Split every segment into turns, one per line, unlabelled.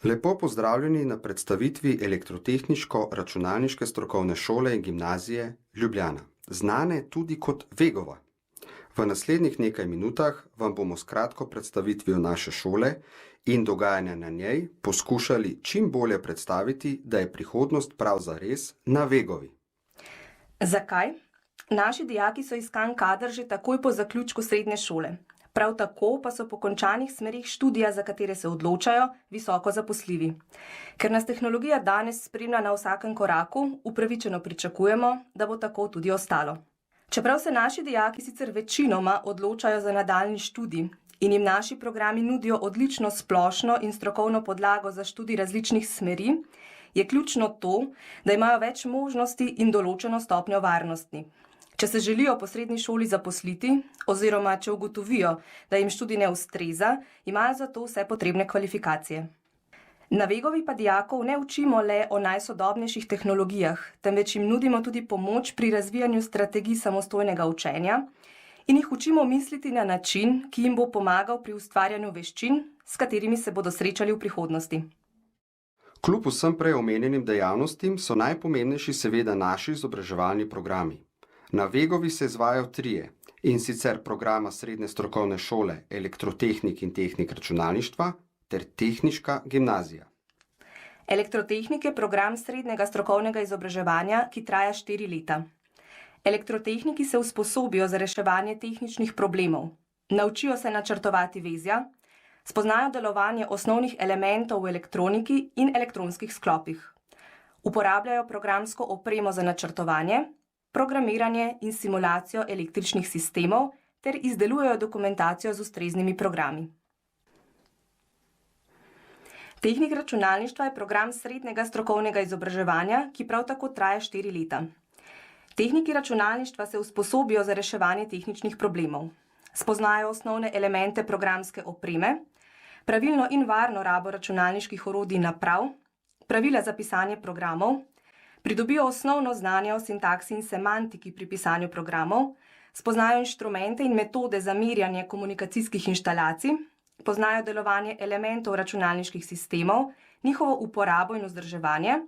Lepo pozdravljeni na predstavitvi Elektrotehniško-računalniške strokovne šole in gimnazije Ljubljana, znane tudi kot Vegova. V naslednjih nekaj minutah vam bomo s kratko predstavitvijo naše šole in dogajanja na njej poskušali čim bolje predstaviti, da je prihodnost prav zares na Vegovi.
Zakaj? Naši dijaki so iskan kader že takoj po zaključku srednje šole. Prav tako pa so po končanih smerih študija, za katere se odločajo, visoko zaposljivi. Ker nas tehnologija danes spremlja na vsakem koraku, upravičeno pričakujemo, da bo tako tudi ostalo. Čeprav se naši dijaki sicer večinoma odločajo za nadaljnji študij in jim naši programi nudijo odlično splošno in strokovno podlago za študij različnih smeri, je ključno to, da imajo več možnosti in določeno stopnjo varnosti. Če se želijo po srednji šoli zaposliti oziroma če ugotovijo, da jim študij ne ustreza, imajo za to vse potrebne kvalifikacije. Na Vegovi pa dijakov ne učimo le o najsodobnejših tehnologijah, temveč jim nudimo tudi pomoč pri razvijanju strategij samostojnega učenja in jih učimo misliti na način, ki jim bo pomagal pri ustvarjanju veščin, s katerimi se bodo srečali v prihodnosti.
Kljub vsem prej omenjenim dejavnostim so najpomembnejši seveda naši izobraževalni programi. Na Vegovi se izvajajo trije, in sicer programa srednje strokovne šole Elektrotehnik in tehnik računalništva ter Tehniška gimnazija.
Elektrotehnik je program srednjega strokovnega izobraževanja, ki traja 4 leta. Elektrotehniki se usposobijo za reševanje tehničnih problemov, naučijo se načrtovati vezja, spoznajo delovanje osnovnih elementov v elektroniki in elektronskih sklopih. Uporabljajo programsko opremo za načrtovanje, programiranje in simulacijo električnih sistemov ter izdelujejo dokumentacijo z ustreznimi programi. Tehnik računalništva je program srednjega strokovnega izobraževanja, ki prav tako traja 4 leta. Tehniki računalništva se usposobijo za reševanje tehničnih problemov. Spoznajo osnovne elemente programske opreme, pravilno in varno rabo računalniških orodij in naprav, pravila za pisanje programov, pridobijo osnovno znanje o sintaksi in semantiki pri pisanju programov, spoznajo inštrumente in metode za merjanje komunikacijskih inštalacij, poznajo delovanje elementov računalniških sistemov, njihovo uporabo in vzdrževanje,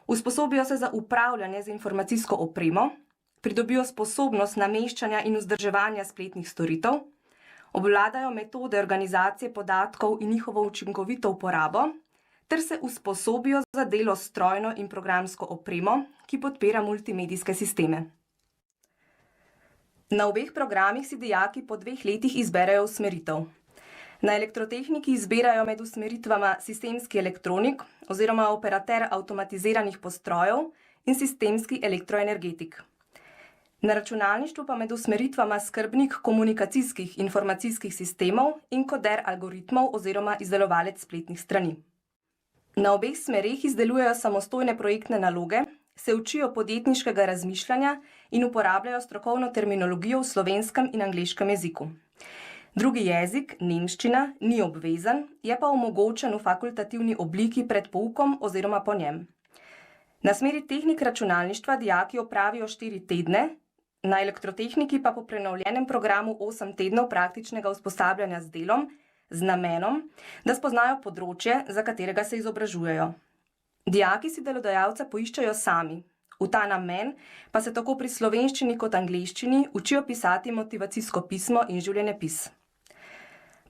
usposobijo se za upravljanje z informacijsko opremo, pridobijo sposobnost nameščanja in vzdrževanja spletnih storitev, obvladajo metode organizacije podatkov in njihovo učinkovito uporabo, ter se usposobijo za delo s strojno in programsko opremo, ki podpira multimedijske sisteme. Na obeh programih si dijaki po 2 letih izberejo usmeritev. Na elektrotehniki izbirajo med usmeritvama sistemski elektronik oziroma operater avtomatiziranih postrojev in sistemski elektroenergetik. Na računalništvu pa med usmeritvama skrbnik komunikacijskih informacijskih sistemov in koder algoritmov oziroma izdelovalec spletnih strani. Na obeh smereh izdelujejo samostojne projektne naloge, se učijo podjetniškega razmišljanja in uporabljajo strokovno terminologijo v slovenskem in angleškem jeziku. Drugi jezik, nemščina, ni obvezen, je pa omogočen v fakultativni obliki pred poukom oziroma po njem. Na smeri tehnik računalništva dijaki opravijo 4 tedne, na elektrotehniki pa po prenovljenem programu 8 tednov praktičnega usposabljanja z delom, z namenom, da spoznajo področje, za katerega se izobražujejo. Dijaki si delodajalca poiščejo sami. V ta namen pa se tako pri slovenščini kot angleščini učijo pisati motivacijsko pismo in življenjepis.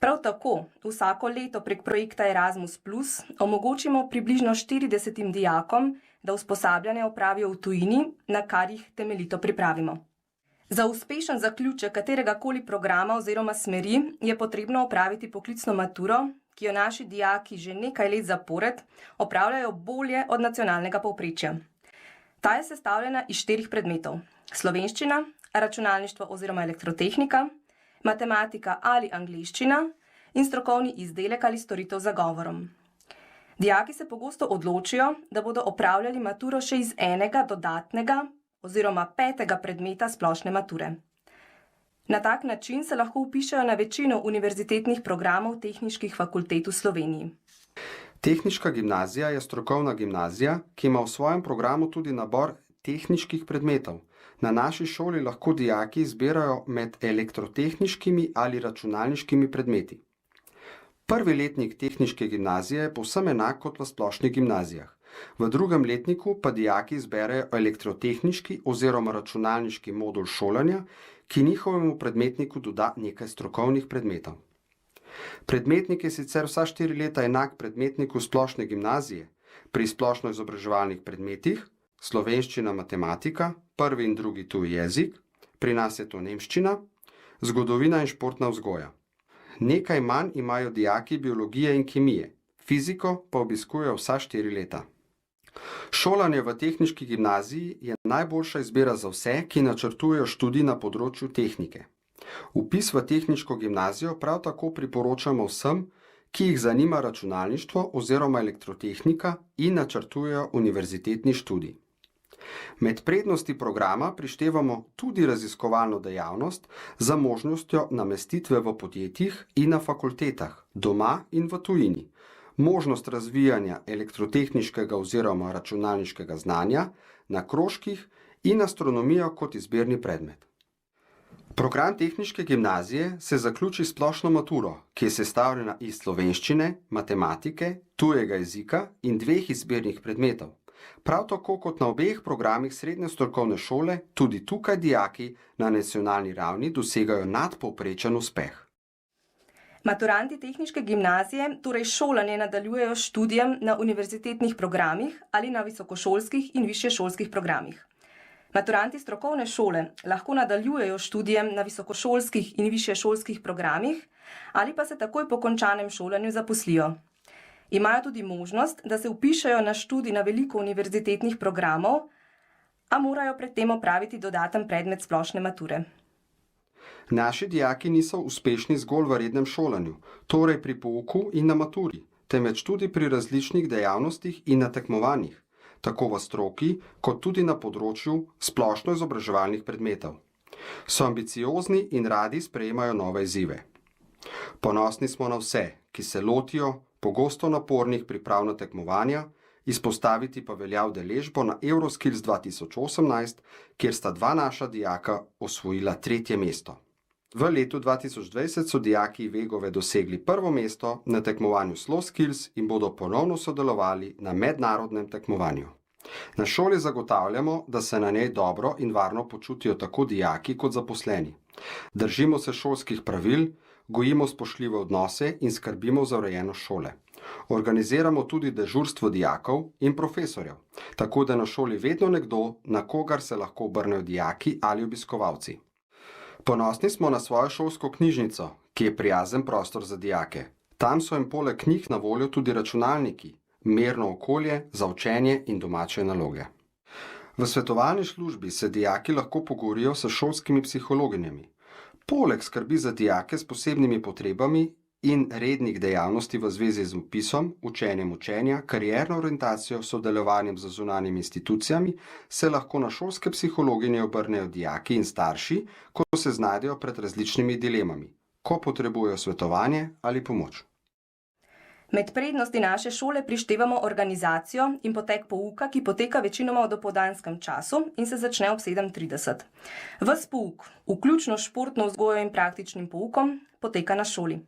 Prav tako vsako leto prek projekta Erasmus+ omogočimo približno 40 dijakom, da usposabljanje opravijo v tujini, na kar jih temeljito pripravimo. Za uspešen zaključek kateregakoli programa oziroma smeri je potrebno opraviti poklicno maturo, ki jo naši dijaki že nekaj let zapored opravljajo bolje od nacionalnega povprečja. Ta je sestavljena iz 4 predmetov: slovenščina, računalništvo oziroma elektrotehnika, matematika ali angleščina in strokovni izdelek ali storitev z zagovorom. Dijaki se pogosto odločijo, da bodo opravljali maturo še iz enega dodatnega oziroma 5. predmeta splošne mature. Na tak način se lahko vpišejo na večino univerzitetnih programov tehniških fakultet v Sloveniji.
Tehniška gimnazija je strokovna gimnazija, ki ima v svojem programu tudi nabor tehniških predmetov. Na naši šoli lahko dijaki izbirajo med elektrotehniškimi ali računalniškimi predmeti. Prvi letnik tehniške gimnazije je povsem enak kot v splošnih gimnazijah. V drugem letniku pa dijaki izberejo elektrotehniški oziroma računalniški modul šolanja, ki njihovemu predmetniku doda nekaj strokovnih predmetov. Predmetnik je sicer vsa 4 leta enak predmetniku splošne gimnazije. Pri splošno-izobraževalnih predmetih slovenščina, matematika, prvi in drugi tuji jezik, pri nas je to nemščina, zgodovina in športna vzgoja. Nekaj manj imajo dijaki biologije in kemije, fiziko pa obiskujejo vsa 4 leta. Šolanje v tehniški gimnaziji je najboljša izbira za vse, ki načrtujejo študij na področju tehnike. Vpis v tehniško gimnazijo prav tako priporočamo vsem, ki jih zanima računalništvo oziroma elektrotehnika in načrtujejo univerzitetni študij. Med prednosti programa prištevamo tudi raziskovalno dejavnost za možnostjo namestitve v podjetjih in na fakultetah, doma in v tujini, možnost razvijanja elektrotehniškega oziroma računalniškega znanja na krožkih in astronomijo kot izbirni predmet. Program tehniške gimnazije se zaključi s splošno maturo, ki je sestavljena iz slovenščine, matematike, tujega jezika in 2 izbirnih predmetov. Prav tako kot na obeh programih srednje strokovne šole, tudi tukaj dijaki na nacionalni ravni dosegajo nadpovprečen uspeh.
Maturanti tehniške gimnazije torej šolanje nadaljujejo s študijem na univerzitetnih programih ali na visokošolskih in višješolskih programih. Maturanti strokovne šole lahko nadaljujejo s študijem na visokošolskih in višješolskih programih ali pa se takoj po končanem šolanju zaposlijo. Imajo tudi možnost, da se vpišejo na študij na veliko univerzitetnih programov, a morajo pred tem opraviti dodaten predmet splošne mature.
Naši dijaki niso uspešni zgolj v rednem šolanju, torej pri pouku in na maturi, temveč tudi pri različnih dejavnostih in na tekmovanjih, tako v stroki, kot tudi na področju splošno-izobraževalnih predmetov. So ambiciozni in radi sprejemajo nove izzive. Ponosni smo na vse, ki se lotijo pogosto napornih priprav na tekmovanja, izpostaviti pa velja udeležbo na Euroskills 2018, kjer sta 2 naša dijaka osvojila 3. mesto. V letu 2020 so dijaki Vegove dosegli 1. mesto na tekmovanju SlowSkills in bodo ponovno sodelovali na mednarodnem tekmovanju. Na šoli zagotavljamo, da se na njej dobro in varno počutijo tako dijaki kot zaposleni. Držimo se šolskih pravil, gojimo spoštljive odnose in skrbimo za urejenost šole. Organiziramo tudi dežurstvo dijakov in profesorjev, tako da na šoli vedno nekdo, na kogar se lahko obrnejo dijaki ali obiskovalci. Ponosni smo na svojo šolsko knjižnico, ki je prijazen prostor za dijake. Tam so jim poleg knjig na voljo tudi računalniki, mirno okolje za učenje in domače naloge. V svetovalni službi se dijaki lahko pogovorijo s šolskimi psihologinjami. Poleg skrbi za dijake s posebnimi potrebami in rednih dejavnosti v zvezi z vpisom, učenjem učenja, karierno orientacijo, sodelovanjem z zunanjimi institucijami, se lahko na šolske psihologinje obrnejo dijaki in starši, ko se znajdejo pred različnimi dilemami, ko potrebujejo svetovanje ali pomoč.
Med prednosti naše šole prištevamo organizacijo in potek pouka, ki poteka večinoma v dopoldanskem času in se začne ob 7:30. Ves pouk, vključno s športno vzgojo in praktičnim poukom, poteka na šoli.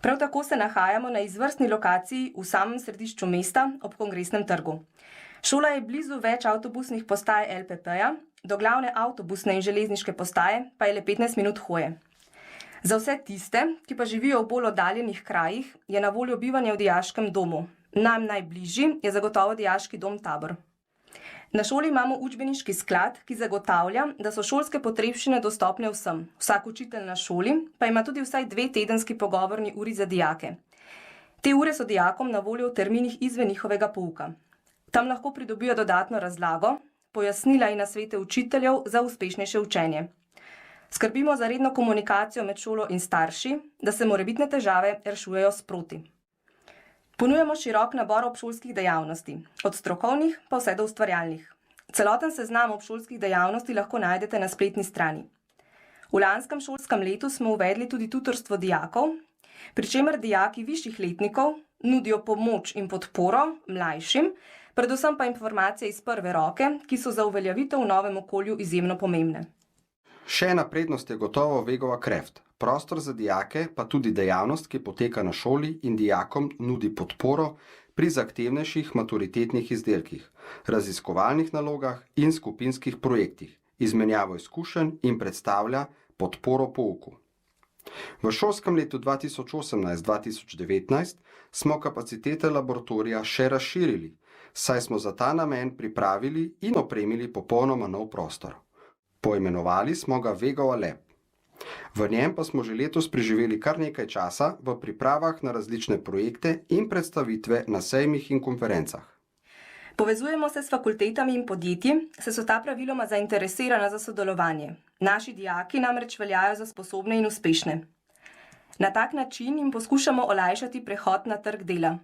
Prav tako se nahajamo na izvrstni lokaciji v samem središču mesta ob Kongresnem trgu. Šola je blizu več avtobusnih postaj LPP-ja, do glavne avtobusne in železniške postaje pa je le 15 minut hoje. Za vse tiste, ki pa živijo v bolj oddaljenih krajih, je na voljo bivanje v dijaškem domu. Nam najbližji je zagotovo dijaški dom Tabor. Na šoli imamo učbeniški sklad, ki zagotavlja, da so šolske potrebščine dostopne vsem. Vsak učitelj na šoli pa ima tudi vsaj 2 tedenski pogovorni uri za dijake. Te ure so dijakom na voljo v terminih izven njihovega pouka. Tam lahko pridobijo dodatno razlago, pojasnila in nasvete učiteljev za uspešnejše učenje. Skrbimo za redno komunikacijo med šolo in starši, da se morebitne težave rešujejo sproti. Ponujamo širok nabor obšolskih dejavnosti, od strokovnih pa vse do ustvarjalnih. Celoten seznam obšolskih dejavnosti lahko najdete na spletni strani. V lanskem šolskem letu smo uvedli tudi tutorstvo dijakov, pri čemer dijaki višjih letnikov nudijo pomoč in podporo mlajšim, predvsem pa informacije iz prve roke, ki so za uveljavitev v novem okolju izjemno pomembne.
Še ena prednost je gotovo Vegova Kreft. Prostor za dijake, pa tudi dejavnost, ki poteka na šoli in dijakom nudi podporo pri zahtevnejših maturitetnih izdelkih, raziskovalnih nalogah in skupinskih projektih, izmenjavo izkušenj in predstavlja podporo pouku. V šolskem letu 2018-2019 smo kapacitete laboratorija še razširili, saj smo za ta namen pripravili in opremili popolnoma nov prostor. Poimenovali smo ga Vegova Lab. V njem pa smo že letos preživeli kar nekaj časa v pripravah na različne projekte in predstavitve na sejmih in konferencah.
Povezujemo se s fakultetami in podjetji, saj so ta praviloma zainteresirana za sodelovanje. Naši dijaki namreč veljajo za sposobne in uspešne. Na tak način jim poskušamo olajšati prehod na trg dela.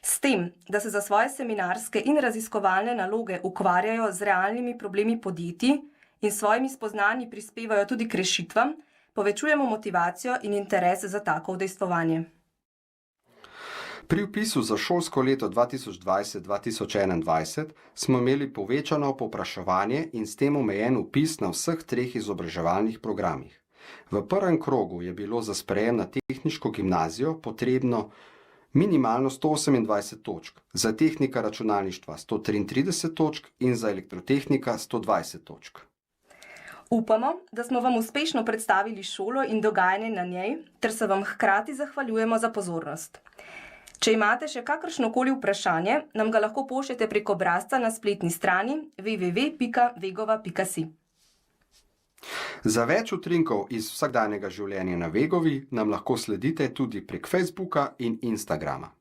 S tem, da se za svoje seminarske in raziskovalne naloge ukvarjajo z realnimi problemi podjetij in svojimi spoznanji prispevajo tudi k rešitvam, povečujemo motivacijo in interes za tako udejstvovanje.
Pri vpisu za šolsko leto 2020-2021 smo imeli povečano povpraševanje in s tem omejen vpis na vseh 3 izobraževalnih programih. V prvem krogu je bilo za sprejem na tehniško gimnazijo potrebno minimalno 128 točk, za tehnika računalništva 133 točk in za elektrotehnika 120 točk.
Upamo, da smo vam uspešno predstavili šolo in dogajanje na njej, ter se vam hkrati zahvaljujemo za pozornost. Če imate še kakršnokoli vprašanje, nam ga lahko pošljete prek obrazca na spletni strani www.vegova.si.
Za več utrinkov iz vsakdanjega življenja na Vegovi nam lahko sledite tudi prek Facebooka in Instagrama.